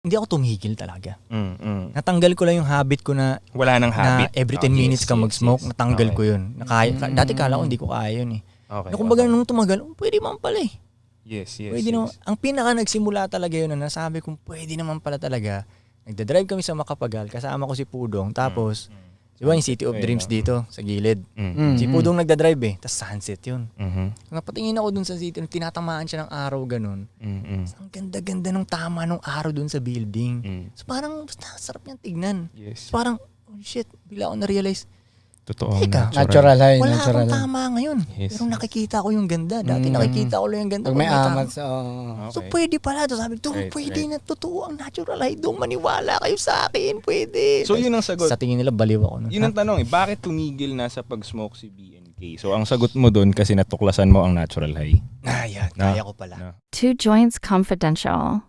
hindi ako tumigil talaga. Natanggal ko lang yung habit ko na wala nang habit. Na every 10 minutes ka mag-smoke, natanggal Okay. ko yun. Dati kala ko hindi ko kaya yun eh. Okay. Kumbaga nung tumagal, pwede man pala eh. Yes. Pwede naman. Ang pinaka nagsimula talaga yun na nasabi kong pwede naman pala talaga. Nagdadrive kami sa Macapagal, kasama ko si Pudong, tapos di ba yung City of Dreams dito, sa gilid. Si Pudong nagdadrive eh, tapos sunset yun. Napatingin ako dun sa city, tinatamaan siya ng araw ganun. Ang ganda-ganda ng tama ng araw dun sa building. So parang basta sarap niyang tignan. Yes. So parang, oh shit, bigla ako na-realize, Totoo. Teka, Natural high. wala Natural akong high. tama ngayon. Yes, Pero nakikita ko yung ganda. Dati nakikita ko lang yung ganda. Pag may tama. amat, So pwede pala. So sabi ko, pwede na totoo ang natural high. Dong maniwala kayo sa akin. Pwede. So yun ang sagot. Sa tingin nila, baliw ako. Yun ang tanong eh, bakit tumigil na sa pag-smoke si BNK? So ang sagot mo doon kasi natuklasan mo ang natural high. Yan. Kaya ko pala. Two Joints Confidential.